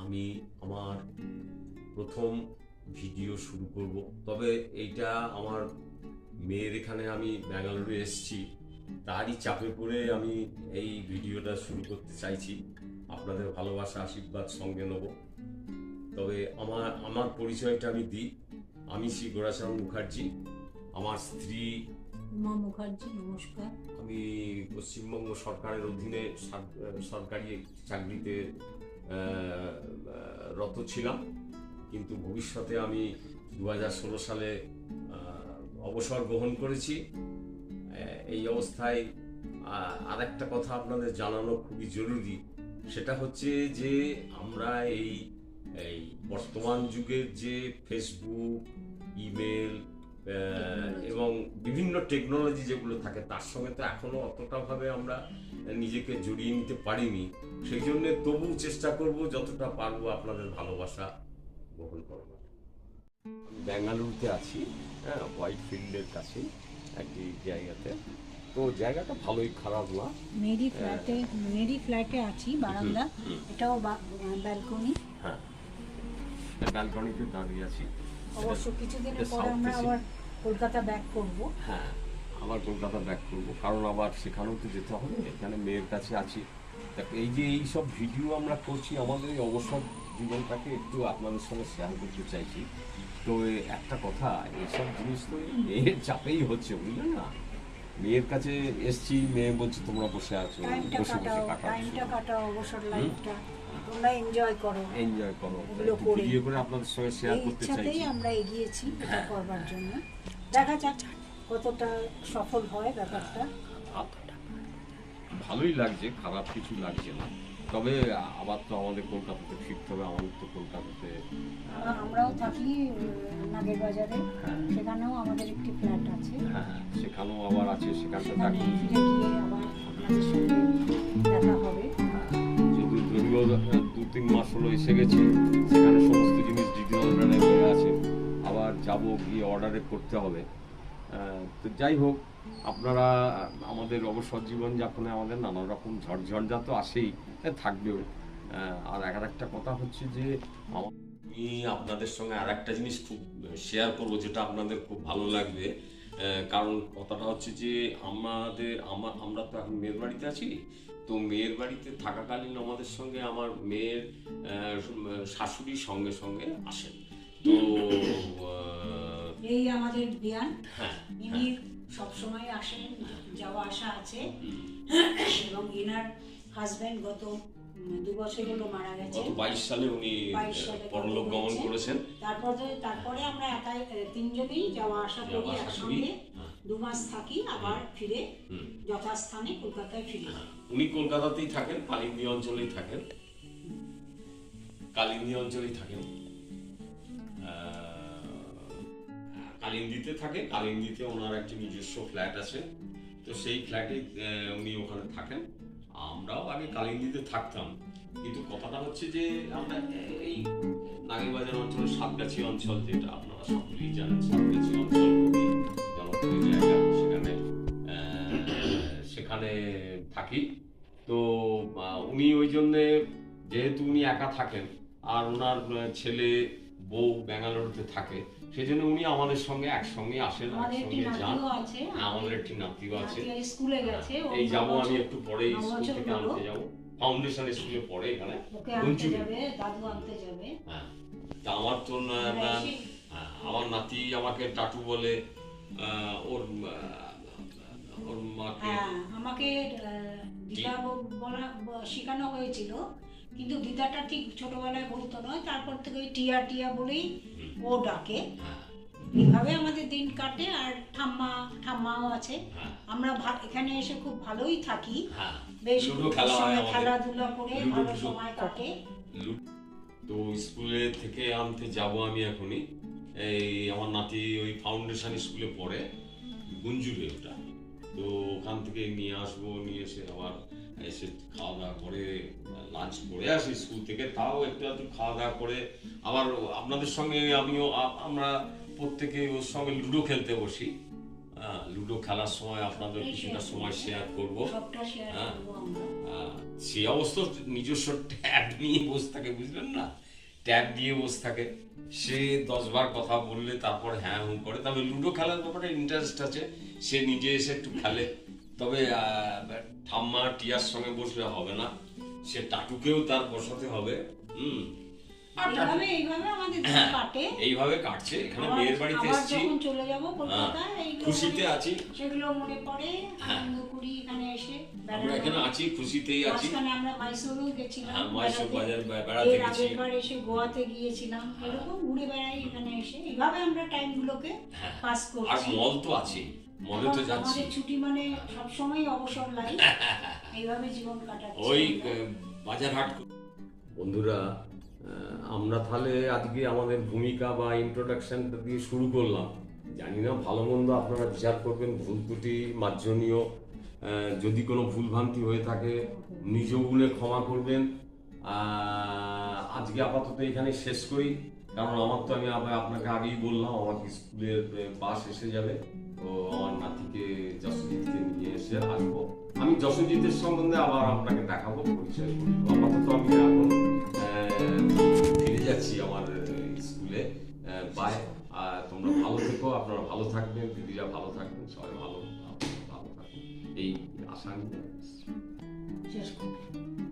আমি আমার প্রথম ভিডিও শুরু করব। তবে এইটা আমার মেয়ের এখানে আমি ব্যাঙ্গালোরে এসেছি, তারই চাপে পড়ে আমি এই ভিডিওটা শুরু করতে চাইছি। আপনাদের ভালোবাসা আশীর্বাদ সঙ্গে নেব। তবে আমার পরিচয়টা আমি দিই। আমি শ্রী গোরাচাঁদ মুখার্জি, আমার স্ত্রী উমা মুখার্জি। নমস্কার। আমি পশ্চিমবঙ্গ সরকারের অধীনে সরকারি চাকরিতে রত ছিলাম, কিন্তু ভবিষ্যতে আমি 2016 সালে অবসর গ্রহণ করেছি। এই অবস্থায় আরেকটা কথা আপনাদের জানানো খুবই জরুরি, সেটা হচ্ছে যে আমরা এই বর্তমান যুগের যে ফেসবুক, ইমেল এবং বিভিন্ন টেকনোলজি যেগুলো থাকে, তার সঙ্গে তো এখনো অতটাভাবে আমরা নিজেকে জড়িয়ে নিতে পারিনি। সেই জন্য তবু চেষ্টা করব যতটা পারবো আপনাদের ভালোবাসা গ্রহণ করবো। আমি বেঙ্গালুরুতে আছি, হোয়াইট ফিল্ডের কাছে একটি জায়গাতে। তো জায়গাটা ভালোই খারাপ না। মেরি ফ্ল্যাটে আছি, বারান্দা। এটাও ব্যালকনি। হ্যাঁ, ব্যালকনিতে দাঁড়িয়ে আছি। অবশ্য কিছুদিনের পর আমরা আবার কলকাতা ব্যাক করব। হ্যাঁ, আবার কলকাতা ব্যাক করবো, কারণ আবার সেখানেও তো যেতে হবে। এখানে মেয়ের কাছে আছি। এই যে এইসব ভিডিও আমরা করছি, আমাদের এই অবসর জীবনটাকে একটু আপনাদের সঙ্গে শেয়ার করতে চাইছি। তো একটা কথা, এইসব জিনিস তো মেয়ের চাপেই হচ্ছে, বুঝলেন না। মেয়ের কাছে এসছি, মেয়ে বলছে তোমরা বসে আছো, বসে বসে কাটাও অবসর লাইফটা তোমরা এনজয় করো। ভিডিও করে আপনাদের সঙ্গে শেয়ার করতে চাইছি। আমরা এগিয়েছি এটা করবার জন্য। দেখা যাক কতটা সফল হয় ব্যাপারটা। ভালোই লাগছে, খারাপ কিছু লাগছে না। তবে আবার তো আমাদের কলকাতাতে ফিরতে হবে। আমাদের তো কলকাতাতে আমরাও থাকি নাগের বাজারে, সেখানেও আমাদের একটি ফ্ল্যাট আছে। হ্যাঁ, সেখানেও আবার আছে, সেখানটা থাকি। ফিরে গিয়ে আবার আপনাদের সঙ্গে দেখা হবে। যদিও 2-3 মাস হলো এসে গেছি, সেখানে সমস্ত জিনিস ডিজিটাল হয়ে আছে। আবার যাব, গিয়ে অর্ডারে করতে হবে। তো যাই হোক, আপনারা আমাদের অবসর জীবনযাপনে আমাদের নানা রকম ঝড়ঝঞ্ঝা তো আসেই, থাকবেও। আর একটা কথা হচ্ছে যে আমি আপনাদের সঙ্গে আর একটা জিনিস খুব শেয়ার করবো, যেটা আপনাদের খুব ভালো লাগবে। কারণ কথাটা হচ্ছে যে আমরা তো এখন মেয়ের বাড়িতে আছি। তো মেয়ের বাড়িতে থাকাকালীন আমাদের সঙ্গে আমার মেয়ের শাশুড়ির সঙ্গে সঙ্গে আসেন। তো এই আমাদের বিয়ান, ইনি সবসময় আসেন, যাওয়া আসা আছে। এবং ইনার হাজবেন্ড গত 2 বছর হলো মারা গেছে। 22 সালে উনি পরলোক গমন করেছেন। তারপরে আমরা একাই 3 জনেই যাওয়া আসা করি একসঙ্গে। 2 মাস থাকি, আবার ফিরে যথাস্থানে কলকাতায় ফিরে যাই। উনি কলকাতাতেই থাকেন, কালিন্দী অঞ্চলেই থাকেন। কালিন্দিতে থাকে। কালিন্দিতে ওনার একটি নিজস্ব ফ্ল্যাট আছে। তো সেই ফ্ল্যাটে উনি ওখানে থাকেন। আমরাও আগে কালিন্দিতে থাকতাম, কিন্তু কথাটা হচ্ছে যে আমরা এই নাগেরবাজার অঞ্চলের সাতগাছি অঞ্চল, যেটা আপনারা সকলেই জানেন, সাতগাছি অঞ্চল খুবই জনপ্রিয় জায়গা। সেখানে থাকি। তো উনি ওই জন্যে, যেহেতু উনি একা থাকেন আর ওনার ছেলে বউ ব্যাঙ্গালোরতে থাকে, সেই জন্য উনি আমাদের সঙ্গে একসঙ্গে আসেন, একসঙ্গে যান। আমাদের একটি নাতিও আছে, স্কুলে গেছে। এই যাবো আমি একটু পরে, স্কুল থেকে আনতে যাবো। ফাউন্ডেশন স্কুলে পড়ে এখানে, দাদু আনতে যাবে। হ্যাঁ, তা আমার তো আমার নাতি আমাকে টাটু বলে। ওর মাকে আমাকে দিদা বলা শেখানো হয়েছিল, কিন্তু দিদাটা ঠিক ছোটবেলায় বলতো নয়, তারপর থেকে টিয়া টিয়া বলেই ও ডাকে। এইভাবে আমাদের দিন কাটে। আর ঠাম্মাও আছে। আমরা এখানে এসে খুব ভালোই থাকি, বেশ খেলাধুলা করে ভালো সময় কাটে। তো স্কুলে থেকে আনতে যাব আমি এখনই। এই আমার নাতি ওই ফাউন্ডেশন স্কুলে পড়ে, গুঞ্জুরে ওটা। তো ওখান থেকে নিয়ে আসবো, নিয়ে এসে আবার এসে খাওয়া দাওয়া করে লাঞ্চ করে আসি স্কুল থেকে। তাও একটু খাওয়া দাওয়া করে আবার আপনাদের সঙ্গে আমরা প্রত্যেকে ওর সঙ্গে লুডো খেলতে বসি। লুডো খেলার সময় আপনাদের কিছুটা সময় শেয়ার করবো। সে অবস্থ নিজস্ব ট্যাব নিয়ে বসে থাকে, বুঝলেন না, ট্যাব নিয়ে বসে থাকে। সে 10 বার কথা বললে তারপর হ্যাঁ হুঁ করে। তবে লুডো খেলার ব্যাপারে ইন্টারেস্ট আছে, সে নিজে এসে একটু খেলে। তবে ঠাম্মা টিয়ার সঙ্গে বসলে হবে না, সে টাটুকেও তার বসাতে হবে। আর টাটু এইভাবে আমাদের দিন হ্যাঁ, কাটে। এইভাবে কাটছে। এখানে আবার- মেয়ের বাড়িতে আবার এসেছি, যখন চলে যাব কলকাতায়, এইগুলো খুশিতে মনে- আছি। সেগুলো মনে পড়ে, হ্যাঁ। আনন্দ করি এখানে এসে। আমরা এখানে আছি, খুশিতেই আছি। মাঝখানে আমরা মাইসোরেও গেছিলাম, হ্যাঁ, মাইসোর বেড়াতে। বাজার বেড়াতে এর গেছি। আগের বার এসে গোয়াতে গিয়েছিলাম। এরকম ঘুরে বেড়াই এখানে এসে, এইভাবে আমরা টাইমগুলোকে হ্যাঁ। পাস আর করছি। মল তো আছে, মলে তো এখন যাচ্ছি। আমাদের ছুটি মানে সবসময় অবসর লাইফ, এইভাবে জীবন কাটাচ্ছি ওই আমরা। বাজার হাট। বন্ধুরা, আমরা তাহলে আজকে আমাদের ভূমিকা বা ইন্ট্রোডাকশনটা দিয়ে শুরু করলাম। জানি না ভালো মন্দ আপনারা বিচার করবেন, ভুল ত্রুটি মার্জনীয়। যদি কোনো ভুলভ্রান্তি হয়ে থাকে নিজ ভুলে ক্ষমা করবেন। আজকে আপাতত এখানে শেষ করি, কারণ আমার তো আমি আপনাকে আগেই বললাম আমার স্কুলের বাস এসে যাবে। তো আমার নাতিকে যশোজিৎকে নিয়ে এসে আসবো। আমি যশোজিতের সম্বন্ধে আবার আপনাকে দেখাবো, পরিচয় করবো। আপাতত আমি এখন ফিরে যাচ্ছি আমার স্কুলে। বাই। তোমরা ভালো থেকো, আপনারা ভালো থাকবেন, দিদিরা ভালো থাকবেন, সবাই ভালো থাকুন, এই আশা নিয়ে শেষ করি।